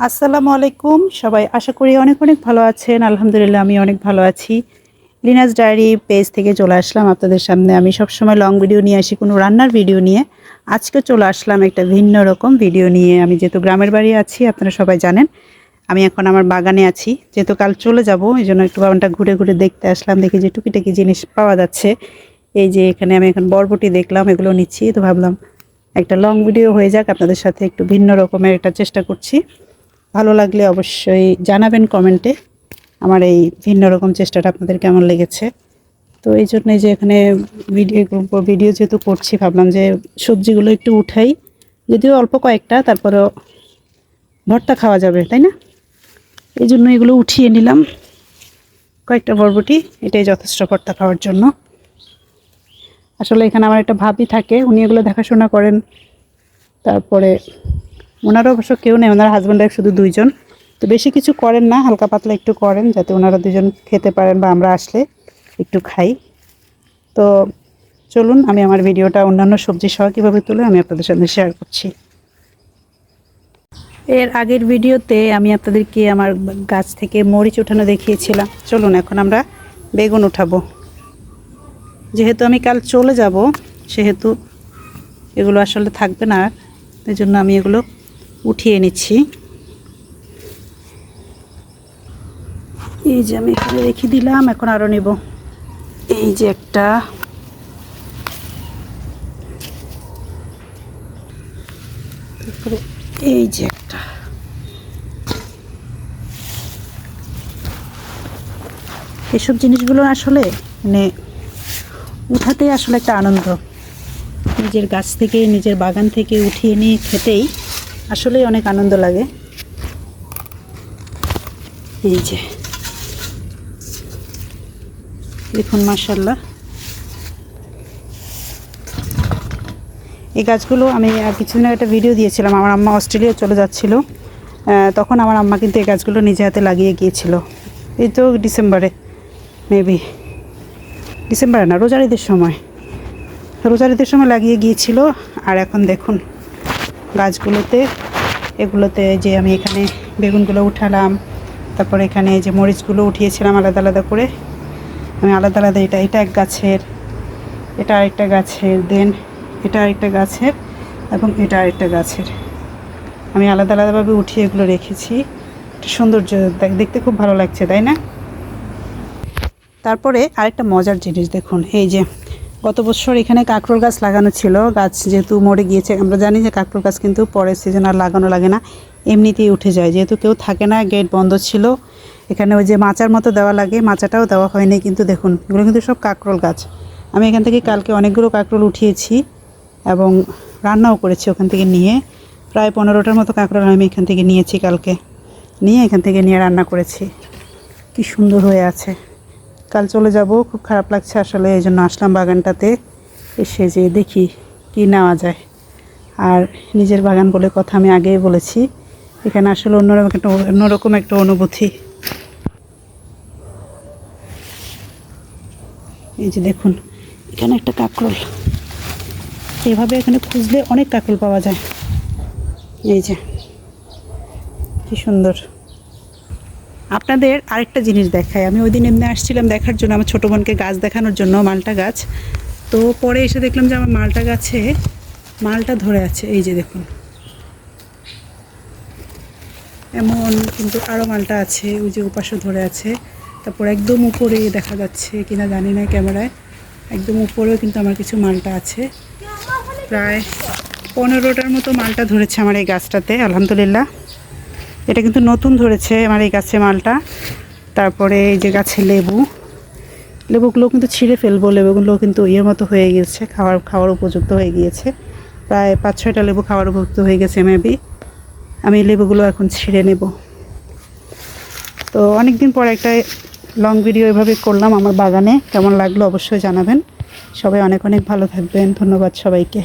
আসসালামু আলাইকুম সবাই, আশা করি অনেক অনেক ভালো আছেন। আলহামদুলিল্লাহ আমি অনেক ভালো আছি। লিনাস ডায়েরি পেজ থেকে চলে আসলাম আপনাদের সামনে। আমি সবসময় লং ভিডিও নিয়ে আসি, কোনো রান্নার ভিডিও নিয়ে। আজকে চলে আসলাম একটা ভিন্ন রকম ভিডিও নিয়ে। আমি যেহেতু গ্রামের বাড়ি আছি, আপনারা সবাই জানেন, আমি এখন আমার বাগানে আছি। যেহেতু কাল চলে যাব, এই জন্য একটু বাগানটা ঘুরে ঘুরে দেখতে আসলাম। দেখি যে টুকিটাকি জিনিস পাওয়া যাচ্ছে। এই যে এখানে আমি এখন বরবটি দেখলাম, এগুলো নিচ্ছি। তো ভাবলাম একটা লং ভিডিও হয়ে যাক, আপনাদের সাথে একটু ভিন্ন রকমের একটা চেষ্টা করছি। ভালো লাগলে অবশ্যই জানাবেন কমেন্টে আমার এই ভিন্ন রকম চেষ্টাটা আপনাদের কেমন লেগেছে। তো এই জন্যই যে এখানে ভিডিও যেহেতু করছি, ভাবলাম যে সবজিগুলো একটু উঠাই, যদিও অল্প কয়েকটা, তারপরেও ভর্তা খাওয়া যাবে, তাই না? এই জন্য এগুলো উঠিয়ে নিলাম। কয়েকটা বরবটি, এটাই যথেষ্ট ভর্তা খাওয়ার জন্য। আসলে এখানে আমার একটা ভাবি থাকে, উনি এগুলো দেখাশোনা করেন। তারপরে ওনারা অবশ্য কেউ নেই, ওনার হাজব্যান্ড ওয়াইফ শুধু দুইজন। তো বেশি কিছু করেন না, হালকা পাতলা একটু করেন, যাতে ওনারা দুজন খেতে পারেন বা আমরা আসলে একটু খাই। তো চলুন, আমি আমার ভিডিওটা অন্যান্য সবজি সহ কীভাবে তুলে আমি আপনাদের সাথে শেয়ার করছি। এর আগের ভিডিওতে আমি আপনাদেরকে আমার গাছ থেকে মরিচ উঠানো দেখিয়েছিলাম। চলুন এখন আমরা বেগুন উঠাবো। যেহেতু আমি কাল চলে যাব, সেহেতু এগুলো আসলে থাকবে না, এই জন্য আমি এগুলো উঠিয়ে নিচ্ছি। এই যে আমি এখানে রেখে দিলাম, এখন আরও নেব। এই যে একটা, তারপরে এই যে একটা। এসব জিনিসগুলো আসলে মানে উঠাতে আসলে একটা আনন্দ। নিজের গাছ থেকে, নিজের বাগান থেকে উঠিয়ে নিয়ে খেতেই আসলে অনেক আনন্দ লাগে। এই যে দেখুন, মাশাআল্লাহ। এই গাছগুলো আমি কিছুদিন আগে একটা ভিডিও দিয়েছিলাম। আমার আম্মা অস্ট্রেলিয়া চলে যাচ্ছিল, তখন আমার আম্মা কিন্তু এই গাছগুলো নিজে হাতে লাগিয়ে গিয়েছিল। এই তো ডিসেম্বরে, মেবি ডিসেম্বরে না, রোজার ঈদের সময় লাগিয়ে গিয়েছিল। আর এখন দেখুন গাছগুলোতে, এগুলোতে যে আমি এখানে বেগুনগুলো উঠালাম, তারপরে এখানে যে মরিচগুলো উঠিয়েছিলাম আলাদা আলাদা করে, আমি আলাদা আলাদা, এটা এক গাছের, এটা আরেকটা গাছের, দেন এটা আরেকটা গাছের, এবং এটা আরেকটা গাছের, আমি আলাদা আলাদাভাবে উঠিয়ে এগুলো রেখেছি। সৌন্দর্য দেখতে খুব ভালো লাগছে, তাই না? তারপরে আরেকটা মজার জিনিস দেখুন, এই যে গত বছর এখানে কাঁকরোল গাছ লাগানো ছিল। গাছ যেহেতু মরে গিয়েছে, আমরা জানি যে কাঁকরোল গাছ কিন্তু পরের সিজন আর লাগানো লাগে না, এমনিতেই উঠে যায়। যেহেতু কেউ থাকে না, গেট বন্ধ ছিল, এখানে ওই যে মাচার মতো দেওয়া লাগে, মাচাটাও দেওয়া হয়নি। কিন্তু দেখুন, এগুলো কিন্তু সব কাঁকরোল গাছ। আমি এখান থেকে কালকে অনেকগুলো কাঁকরোল উঠিয়েছি এবং রান্নাও করেছি ওখান থেকে নিয়ে। প্রায় 15টার মতো কাঁকরোল আমি এখান থেকে নিয়েছি কালকে, নিয়ে এখান থেকে নিয়ে রান্না করেছি। কি সুন্দর হয়ে আছে। কাল চলে যাব, খুব খারাপ লাগছে আসলে, এই জন্য আসলাম বাগানটাতে, এসে যে দেখি কি নেওয়া যায়। আর নিজের বাগান বলে কথা, আমি আগেই বলেছি, এখানে আসলে অন্যরকম একটা অনুভূতি। এই যে দেখুন, এখানে একটা কাঁকরোল, এভাবে এখানে খুঁজলে অনেক কাঁকরোল পাওয়া যায়। এই যে কি সুন্দর। আপনাদের আরেকটা জিনিস দেখায়, আমি ওই দিন এমনি আসছিলাম দেখার জন্য, আমার ছোটো বোনকে গাছ দেখানোর জন্য, মালটা গাছ। তো পরে এসে দেখলাম যে আমার মালটা গাছে মালটা ধরে আছে। এই যে দেখুন, এমন কিন্তু আরও মালটা আছে, ওই যে উপাসও ধরে আছে। তারপর একদম উপরে দেখা যাচ্ছে কিনা জানি না ক্যামেরায়, একদম উপরেও কিন্তু আমার কিছু মালটা আছে। প্রায় 15টার মতো মালটা ধরেছে আমার এই গাছটাতে, আলহামদুলিল্লাহ। এটা কিন্তু নতুন ধরেছে আমার এই গাছে মালটা। তারপরে এই যে গাছে লেবুগুলো কিন্তু ছিঁড়ে ফেলবো, লেবুগুলো কিন্তু ইয়ের মতো হয়ে গিয়েছে, খাওয়ার উপযুক্ত হয়ে গিয়েছে। প্রায় 5-6টা লেবু খাওয়ার উপযুক্ত হয়ে গেছে মেবি। আমি লেবুগুলো এখন ছিঁড়ে নেব। তো অনেক দিন পর একটা লং ভিডিও এভাবে করলাম আমার বাগানে, কেমন লাগলো অবশ্যই জানাবেন। সবাই অনেক অনেক ভালো থাকবেন, ধন্যবাদ সবাইকে।